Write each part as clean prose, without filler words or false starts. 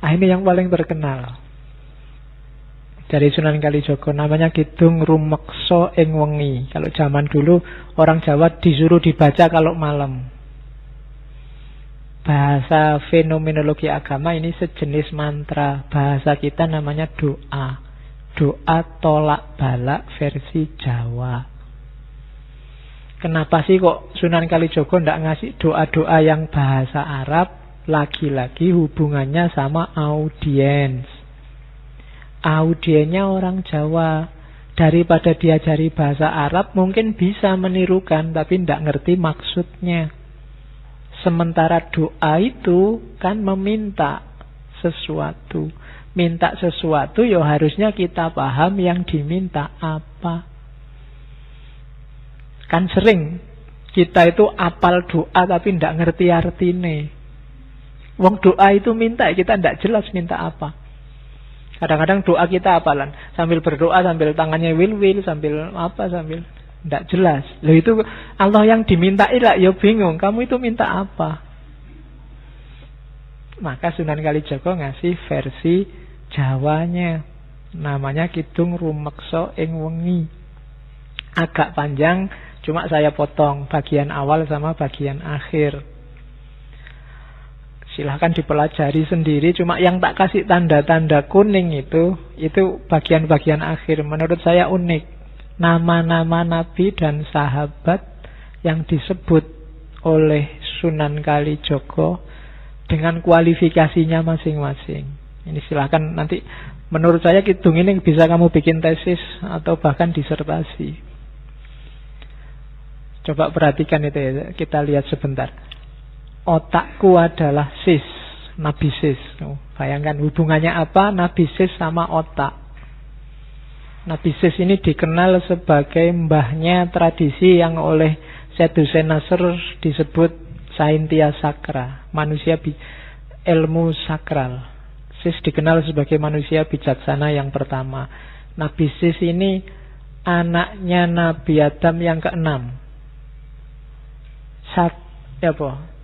Ini yang paling terkenal dari Sunan Kalijaga, namanya Kidung Rumeksa ing Wengi. Kalau zaman dulu orang Jawa disuruh dibaca kalau malam. Bahasa fenomenologi agama ini sejenis mantra. Bahasa kita namanya doa. Doa tolak balak versi Jawa. Kenapa sih kok Sunan Kalijaga tidak ngasih doa-doa yang bahasa Arab? Lagi-lagi hubungannya sama audiens. Audiennya orang Jawa. Daripada diajari bahasa Arab mungkin bisa menirukan tapi tidak ngerti maksudnya. Sementara doa itu kan meminta sesuatu. Minta sesuatu ya harusnya kita paham yang diminta apa. Kan sering kita itu apal doa tapi tidak ngerti artinya. Wong doa itu minta, kita tidak jelas minta apa. Kadang-kadang doa kita apalan, sambil berdoa, sambil tangannya wil-wil, sambil apa, sambil tidak jelas. Loh itu Allah yang dimintai lah, ya bingung, kamu itu minta apa? Maka Sunan Kalijaga ngasih versi Jawanya, namanya Kidung Rumeksa ing Wengi. Agak panjang, cuma saya potong bagian awal sama bagian akhir. Silahkan dipelajari sendiri. Cuma yang tak kasih tanda-tanda kuning itu bagian-bagian akhir. Menurut saya unik. Nama-nama nabi dan sahabat yang disebut oleh Sunan Kalijaga dengan kualifikasinya masing-masing. Ini silahkan nanti, menurut saya kidung ini bisa kamu bikin tesis atau bahkan disertasi. Coba perhatikan itu ya, kita lihat sebentar. Otakku adalah sis, Nabi Sis. Bayangkan hubungannya apa Nabi Sis sama otak. Nabi Sis ini dikenal sebagai mbahnya tradisi yang oleh Syed Hussein Nasr disebut Saintia Sakra, manusia ilmu sakral. Sis dikenal sebagai manusia bijaksana yang pertama. Nabi Sis ini anaknya Nabi Adam yang ke-6.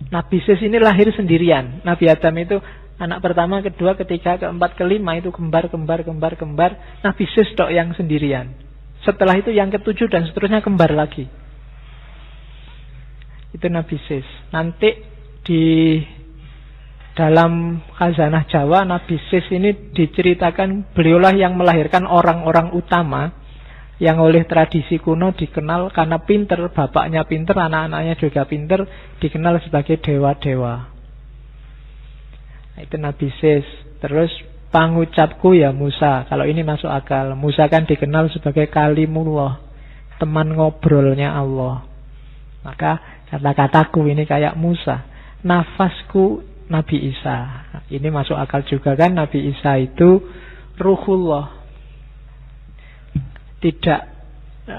Nabi Sis ini lahir sendirian. Nabi Adam itu anak pertama, kedua, ketiga, keempat, kelima itu kembar. Nabi Sis tok yang sendirian. Setelah itu yang ketujuh dan seterusnya kembar lagi. Itu Nabi Sis. Nanti di dalam Khazanah Jawa, Nabi Sis ini diceritakan beliaulah yang melahirkan orang-orang utama yang oleh tradisi kuno dikenal karena pinter, bapaknya pinter, anak-anaknya juga pinter, dikenal sebagai dewa-dewa. Nah, itu Nabi Sis. Terus pangucapku ya Musa. Kalau ini masuk akal. Musa kan dikenal sebagai kalimullah, teman ngobrolnya Allah. Maka kata-kataku ini kayak Musa. Nafasku Nabi Isa. Nah, ini masuk akal juga kan, Nabi Isa itu ruhullah. Tidak,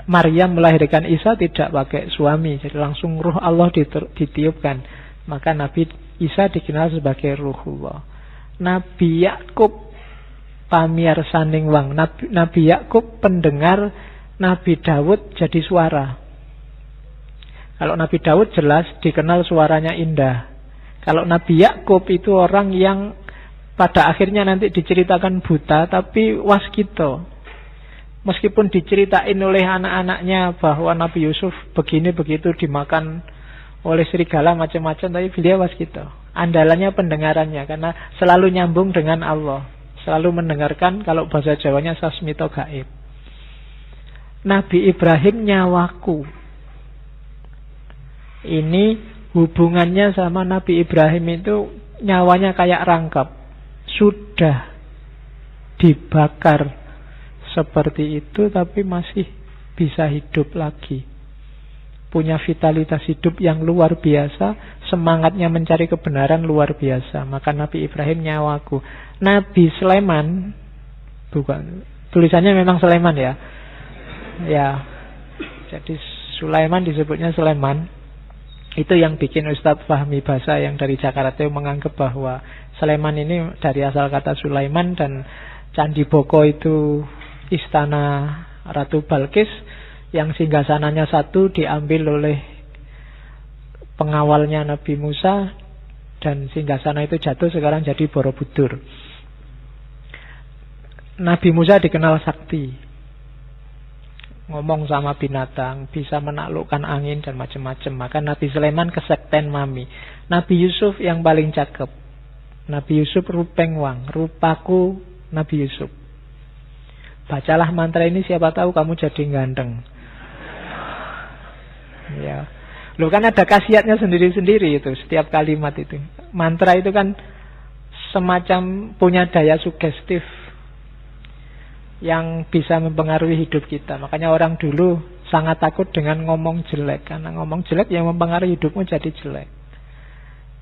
Maryam melahirkan Isa tidak pakai suami, jadi langsung ruh Allah ditiupkan. Maka Nabi Isa dikenal sebagai ruhullah. Nabi Yakub pamirsaning wang. Nabi Yakub pendengar, Nabi Daud jadi suara. Kalau Nabi Daud jelas dikenal suaranya indah. Kalau Nabi Yakub itu orang yang pada akhirnya nanti diceritakan buta tapi waskito. Meskipun diceritain oleh anak-anaknya bahwa Nabi Yusuf begini begitu dimakan oleh serigala macam-macam, tapi beliau waskito. Andalannya pendengarannya karena selalu nyambung dengan Allah, selalu mendengarkan. Kalau bahasa Jawanya sasmito gaib. Nabi Ibrahim nyawaku. Ini hubungannya sama Nabi Ibrahim itu nyawanya kayak rangkap, sudah dibakar seperti itu tapi masih bisa hidup lagi. Punya vitalitas hidup yang luar biasa, semangatnya mencari kebenaran luar biasa. Maka Nabi Ibrahim nyawaku. Nabi Sulaiman, bukan, tulisannya memang Sulaiman ya. Ya. Jadi Sulaiman disebutnya Sulaiman. Itu yang bikin Ustadz Fahmi Basa yang dari Jakarta itu menganggap bahwa Sulaiman ini dari asal kata Sulaiman, dan Candi Boko itu istana Ratu Balkis yang singgasananya satu diambil oleh pengawalnya Nabi Musa, dan singgasana itu jatuh sekarang jadi Borobudur. Nabi Musa dikenal sakti, ngomong sama binatang, bisa menaklukkan angin dan macam-macam. Maka Nabi Sulaiman kesekten mami. Nabi Yusuf yang paling cakep. Nabi Yusuf rupeng wang, rupaku Nabi Yusuf. Bacalah mantra ini, siapa tahu kamu jadi ganteng. Ya, lo kan ada khasiatnya sendiri-sendiri itu setiap kalimat itu. Mantra itu kan semacam punya daya sugestif yang bisa mempengaruhi hidup kita. Makanya orang dulu sangat takut dengan ngomong jelek, karena ngomong jelek yang mempengaruhi hidupmu jadi jelek.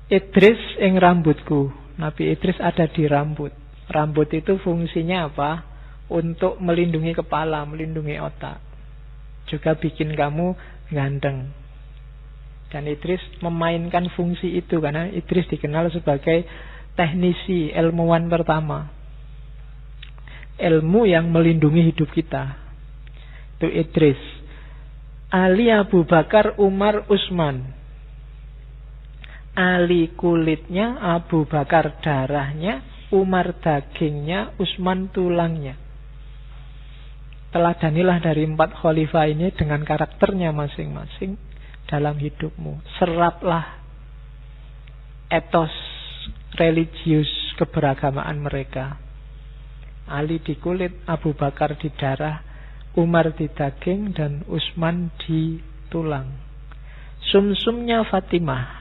Idris ing rambutku. Nabi Idris ada di rambut. Rambut itu fungsinya apa? Untuk melindungi kepala, melindungi otak. Juga bikin kamu ganteng. Dan Idris memainkan fungsi itu, karena Idris dikenal sebagai teknisi, ilmuwan pertama. Ilmu yang melindungi hidup kita. Itu Idris. Ali, Abu Bakar, Umar, Utsman. Ali kulitnya, Abu Bakar darahnya, Umar dagingnya, Utsman tulangnya. Teladanilah dari 4 khalifah ini dengan karakternya masing-masing dalam hidupmu. Seraplah etos religius keberagamaan mereka. Ali di kulit, Abu Bakar di darah, Umar di daging, dan Utsman di tulang. Sumsumnya Fatimah,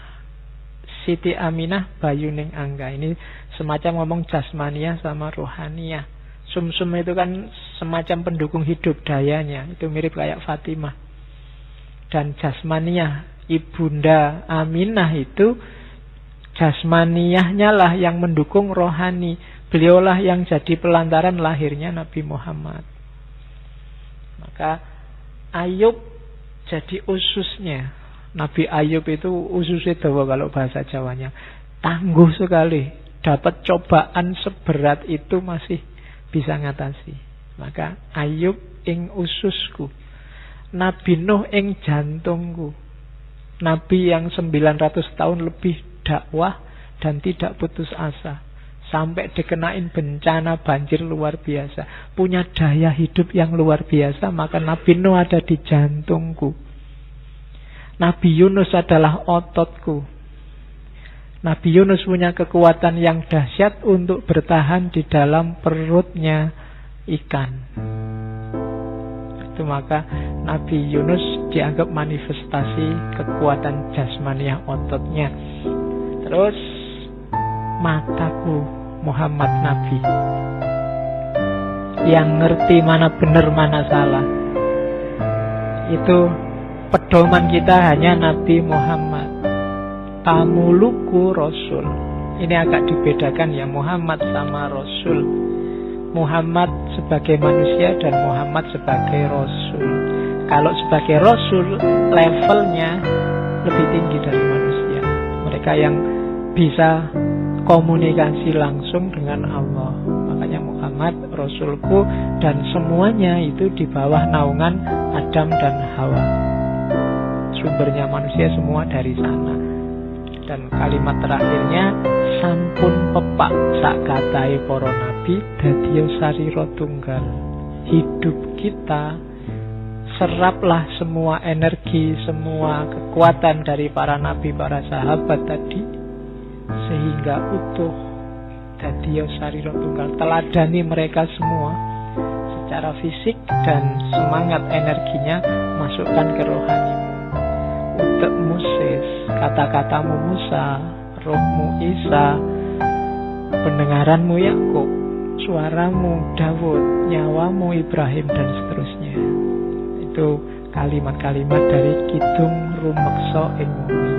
Siti Aminah, Bayuning Angga. Ini semacam ngomong jasmaniyah sama rohaniyah. Sumsum itu kan semacam pendukung hidup dayanya. Itu mirip kayak Fatimah. Dan jasmaniyah, Ibunda Aminah itu jasmaniyahnya lah yang mendukung rohani. Beliaulah yang jadi pelantaran lahirnya Nabi Muhammad. Maka Ayub jadi ususnya. Nabi Ayub itu ususnya dawa kalau bahasa Jawanya. Tangguh sekali. Dapat cobaan seberat itu masih bisa ngatasi. Maka Ayub ing ususku, Nabi Nuh ing jantungku. Nabi yang 900 tahun lebih dakwah dan tidak putus asa, sampai dikenain bencana banjir luar biasa, punya daya hidup yang luar biasa. Maka Nabi Nuh ada di jantungku. Nabi Yunus adalah ototku. Nabi Yunus punya kekuatan yang dahsyat untuk bertahan di dalam perutnya ikan. Itu maka Nabi Yunus dianggap manifestasi kekuatan jasmaniah ototnya. Terus mataku Muhammad Nabi, yang ngerti mana benar mana salah. Itu pedoman kita hanya Nabi Muhammad. Tamuluku Rasul. Ini agak dibedakan ya, Muhammad sama Rasul. Muhammad sebagai manusia dan Muhammad sebagai Rasul. Kalau sebagai Rasul, levelnya lebih tinggi dari manusia. Mereka yang bisa komunikasi langsung dengan Allah. Makanya Muhammad Rasulku, dan semuanya itu di bawah naungan Adam dan Hawa. Sumbernya manusia semua dari sana. Dan kalimat terakhirnya, sampun pepak sak katai para nabi dadiya sarira tunggal. Hidup kita, seraplah semua energi, semua kekuatan dari para nabi, para sahabat tadi, sehingga utuh dadiya sarira tunggal. Teladani mereka semua secara fisik, dan semangat energinya masukkan ke rohanimu. Untuk Moses, kata-katamu Musa, rohmu Isa, pendengaranmu Yakub, suaramu Daud, nyawamu Ibrahim, dan seterusnya. Itu kalimat-kalimat dari Kidung Rumeksa ing Wumi.